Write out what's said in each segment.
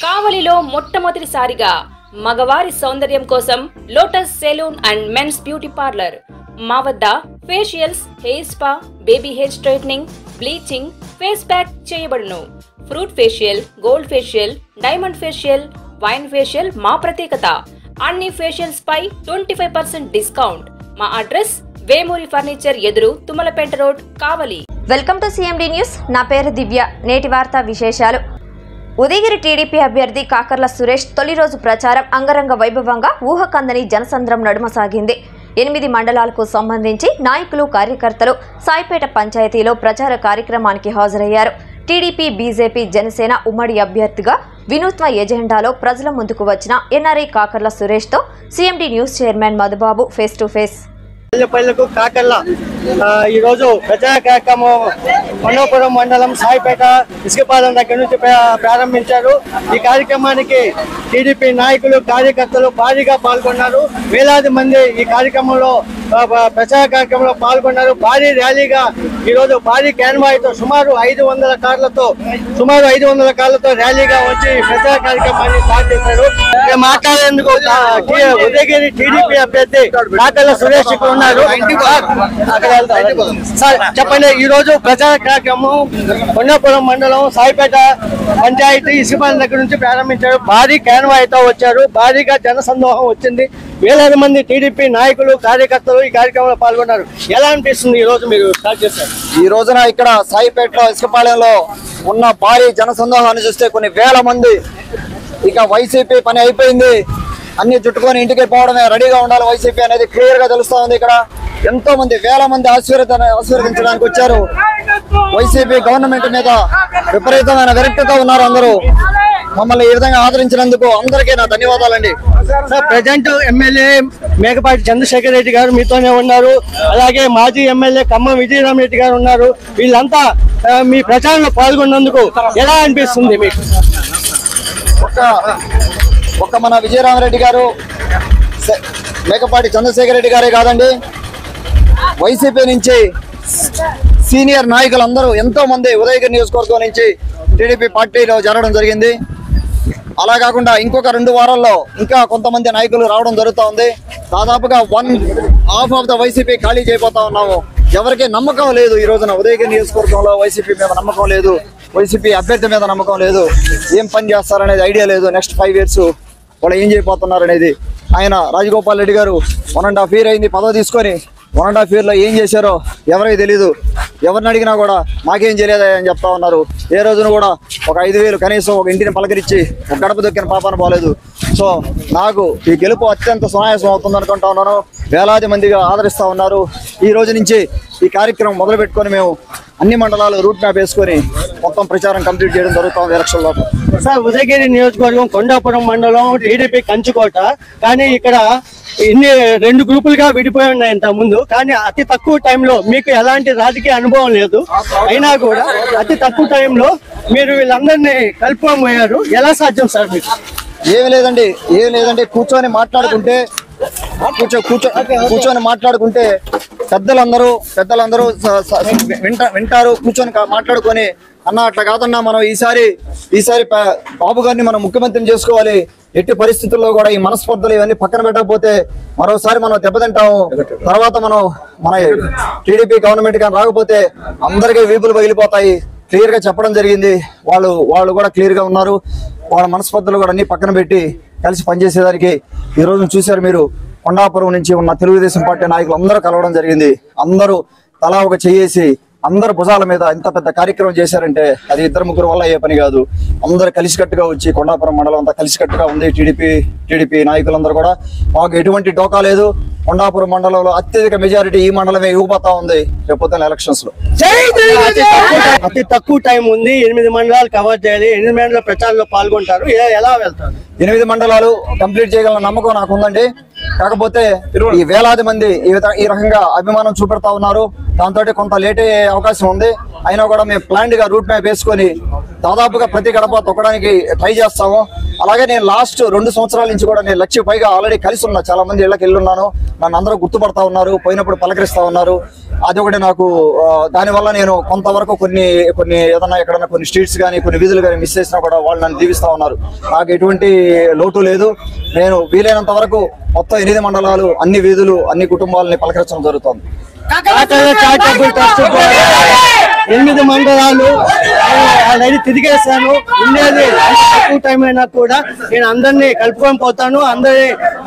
కావలిలో మొట్టమొదటిసారిగా మగవారి సౌందర్యం కోసం lotus salon and men's beauty parlour. మా వద్ద facials, hair spa, baby hair straightening, bleaching, face pack చేయబడును. Fruit facial, gold facial, diamond facial, wine facial మా ప్రత్యేకత. అన్ని ఫేషియల్స్ పై 25% డిస్కౌంట్. మా అడ్రస్ వేమూరి ఫర్నిచర్ ఎదురు, Tummalapeta road, Kavali. Welcome to CMD news. నా పేరు దివ్య. నేటి వార్తా విశేషాలు. ఉదయగిరి టీడీపీ అభ్యర్థి కాకర్ల సురేష్ తొలి రోజు ప్రచారం అంగరంగ వైభవంగా ఊహకందని జనసంద్రం నడుమ సాగింది. 8 మండలాలకు సంబంధించి నాయకులు, కార్యకర్తలు సాయిపేట పంచాయతీలో ప్రచార కార్యక్రమానికి హాజరయ్యారు. టీడీపీ, బీజేపీ, జనసేన ఉమ్మడి అభ్యర్థిగా వినూత్న ఎజెండాలో ప్రజల ముందుకు వచ్చిన ఎన్ఆర్ఐ కాకర్ల సురేష్తో CMD news chairman Madhubabu face to face. పల్లెకు కాకర్ల ఈరోజు ప్రచార కార్యక్రమం కొండాపురం మండలం సాయిపేట ఇసుకపాలెం దగ్గర నుంచి ప్రారంభించారు. ఈ కార్యక్రమానికి టీడీపీ నాయకులు, కార్యకర్తలు భారీగా పాల్గొన్నారు. వేలాది మంది ఈ కార్యక్రమంలో ప్రచార కార్యక్రమంలో పాల్గొన్నారు. భారీ ర్యాలీగా ఈరోజు భారీ క్యాన్వాయ్తో సుమారు 500 కార్లతో ర్యాలీగా వచ్చి ప్రచార కార్యక్రమాన్ని స్టార్ట్ చేశారు. మాట్లాడేందుకు ఉదయగిరి టీడీపీ అభ్యర్థి కాకర్ల సురేష్ ఉన్నారు. సార్ చెప్పండి, ఈ రోజు ప్రచార కార్యక్రమం కొండాపురం మండలం సాయిపేట పంచాయతీ ఇసుకపాలెం దగ్గర నుంచి ప్రారంభించారు. భారీ క్యాన్వాయ్తో వచ్చారు. భారీగా జనసందోహం వచ్చింది. వేలాది మంది టీడీపీ నాయకులు, కార్యకర్తలు ఈ కార్యక్రమంలో పాల్గొన్నారు. ఎలా అనిపిస్తుంది ఈ రోజు మీరు స్టార్ట్ చేశారు? ఈ రోజున ఇక్కడ సాయిపేటలో ఇసుకపాలెంలో ఉన్న భారీ జనసందోహాన్ని చూస్తే కొన్ని వేల మంది ఇక వైసీపీ పని అయిపోయింది, అన్ని చుట్టుకొని ఇంటికి పోవడమే, రెడీగా ఉండాలి వైసీపీ అనేది క్లియర్ గా తెలుస్తా ఉంది. ఇక్కడ ఎంతో మంది, వేల మంది ఆశీర్వదించడానికి వచ్చారు. వైసీపీ గవర్నమెంట్ మీద విపరీతమైన విరక్తితో ఉన్నారు అందరూ. మమ్మల్ని ఈ విధంగా ఆదరించినందుకు అందరికీ నా ధన్యవాదాలండి. Sir, present MLA Mekapati Chandrasekhar Reddy గారు మీతోనే ఉన్నారు. అలాగే మాజీ ఎమ్మెల్యే ఖమ్మం విజయరామరెడ్డి గారు ఉన్నారు. వీళ్ళంతా మీ ప్రచారంలో పాల్గొన్నందుకు ఎలా అనిపిస్తుంది మీకు? ఒక్క మన విజయరామరెడ్డి గారు, మేకపాటి చంద్రశేఖర్ రెడ్డి గారే కాదండి, వైసీపీ నుంచి సీనియర్ నాయకులందరూ ఎంతో మంది ఉదయగిరి నియోజకవర్గం నుంచి టీడీపీ పార్టీలో చేరడం జరిగింది. అలా కాకుండా ఇంకొక 2 వారాల్లో ఇంకా కొంతమంది నాయకులు రావడం జరుగుతూ ఉంది. దాదాపుగా 1/2 ఆఫ్ ద వైసీపీ ఖాళీ చేయబోతా ఉన్నాము. ఎవరికి నమ్మకం లేదు. ఈ రోజున ఉదయగిరి నియోజకవర్గంలో వైసీపీ మీద నమ్మకం లేదు, వైసీపీ అభ్యర్థి మీద నమ్మకం లేదు. ఏం పని చేస్తారనేది ఐడియా లేదు. నెక్స్ట్ 5 years వాళ్ళు ఏం చేయబోతున్నారు అనేది. ఆయన రాజగోపాల్ రెడ్డి గారు 1.5 year అయింది పదవి తీసుకొని. 1.5 yearలో ఏం చేశారో ఎవరికి తెలీదు. ఎవరిని అడిగినా కూడా మాకేం చేయలేదా అని చెప్తా ఉన్నారు. ఏ రోజున కూడా ఒక 5,000 కనీసం ఒక ఇంటిని పలకరించి ఒక గడప దొక్కిన పాపాన పోలేదు. సో నాకు ఈ గెలుపు అత్యంత సునాయాసం అవుతుంది అనుకుంటా ఉన్నాను. వేలాది మందిగా ఆదరిస్తూ ఉన్నారు. ఈ రోజు నుంచి ఈ కార్యక్రమం మొదలు పెట్టుకొని మేము అన్ని మండలాలు రూట్ మ్యాప్ వేసుకొని మొత్తం ప్రచారం కంప్లీట్ చేయడం జరుగుతుంది ఎలక్షన్లో. సార్, ఉదయగిరి నియోజకవర్గం కొండాపురం మండలం టీడీపీ కంచుకోట. కానీ ఇక్కడ 2 గ్రూపులుగా విడిపోయి ఉన్నాయి ఇంత ముందు. కానీ అతి తక్కువ టైంలో, మీకు ఎలాంటి రాజకీయ అనుభవం లేదు అయినా కూడా అతి తక్కువ టైంలో మీరు వీళ్ళందరినీ కలుపుకోబోయారు. ఎలా సాధ్యం సార్ మీకు? ఏమి లేదండి కూర్చొని మాట్లాడుకుంటే పెద్దలందరూ వింటారు. కూర్చొని మాట్లాడుకొని అన్న అట్లా కాదన్నా మనం ఈసారి బాబు గారిని మనం ముఖ్యమంత్రిని చేసుకోవాలి. ఎట్టి పరిస్థితుల్లో కూడా ఈ మనస్పర్ధలు ఇవన్నీ పక్కన పెట్టకపోతే మరోసారి మనం దెబ్బతింటాము. తర్వాత మన టీడీపీ గవర్నమెంట్ కానీ రాకపోతే అందరికీ వీపులు పగిలిపోతాయి. క్లియర్ గా చెప్పడం జరిగింది. వాళ్ళు కూడా క్లియర్ గా ఉన్నారు. వాళ్ళ మనస్పర్ధలు కూడా అన్ని పక్కన పెట్టి కలిసి పనిచేసేదానికి ఈ రోజు చూశారు మీరు. కొండాపురం నుంచి ఉన్న తెలుగుదేశం పార్టీ నాయకులు అందరూ కలవడం జరిగింది. అందరూ తలా ఒక చెయ్యేసి అందరు భుజాల మీద ఎంత పెద్ద కార్యక్రమం చేశారంటే అది 2-3 వల్ల అయ్యే పని కాదు. అందరు కలిసికట్టుగా వచ్చి కొండాపురం మండలం అంతా కలిసికట్టుగా ఉంది. టీడీపీ నాయకులందరూ కూడా మాకు ఎటువంటి డోకా లేదు. కొండాపురం మండలంలో అత్యధిక మెజారిటీ ఈ మండలమే ఇవ్వబోతా ఉంది రేపొద్దున ఎలక్షన్స్ లో. అతి తక్కువ టైం ఉంది. 8 మండలాలు కవర్ చేయాలి. 8 మండల ప్రచారంలో పాల్గొంటారు. ఎలా వెళ్తారు? 8 మండలాలు కంప్లీట్ చేయగల నమ్మకం నాకు ఉందండి. కాకపోతే ఈ వేలాది మంది ఈ రకంగా అభిమానం చూపెడతా ఉన్నారు. దాంతో కొంత లేట్ అయ్యే అవకాశం ఉంది. అయినా కూడా మేము ప్లాన్డ్ గా రూట్ మ్యాప్ వేసుకొని దాదాపుగా ప్రతి గడప తొక్కడానికి ట్రై చేస్తాము. అలాగే నేను లాస్ట్ 2 సంవత్సరాల నుంచి కూడా నేను 1,00,000 పైగా ఆల్రెడీ కలిసి ఉన్నా, చాలా మంది ఇళ్ళకి వెళ్ళున్నాను, నన్ను అందరూ గుర్తుపడతా ఉన్నారు, పోయినప్పుడు పలకరిస్తా ఉన్నారు. అదొకటి నాకు దానివల్ల నేను కొంతవరకు కొన్ని ఏదన్నా ఎక్కడన్నా కొన్ని స్ట్రీట్స్ కానీ కొన్ని వీధులు కానీ మిస్ చేసినా కూడా వాళ్ళు నన్ను దీవిస్తా ఉన్నారు. నాకు ఎటువంటి లోటు లేదు. నేను వీలైనంత వరకు మొత్తం 8 మండలాలు, అన్ని వీధులు, అన్ని కుటుంబాలని పలకరించడం జరుగుతుంది. 8 మండలాలు ఆల్రెడీ తిరిగేసాను. ఉండేది తక్కువ టైం అయినా కూడా నేను అందరినీ కలుపుకొని పోతాను.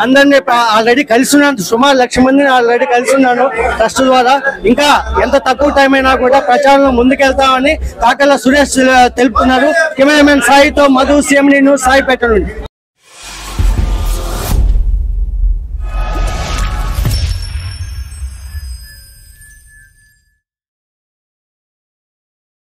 అందరినీ ఆల్రెడీ కలిసి ఉన్నాను. సుమారు 1,00,000 మందిని ఆల్రెడీ కలిసి ఉన్నాను ట్రస్ట్ ద్వారా. ఇంకా ఎంత తక్కువ టైం అయినా కూడా ప్రచారంలో ముందుకెళ్తామని కాకర్ల సురేష్ తెలుపుతున్నారు. కెమెరామెన్ సాయితో మధు, CMD న్యూస్, సాయిపేట నుండి.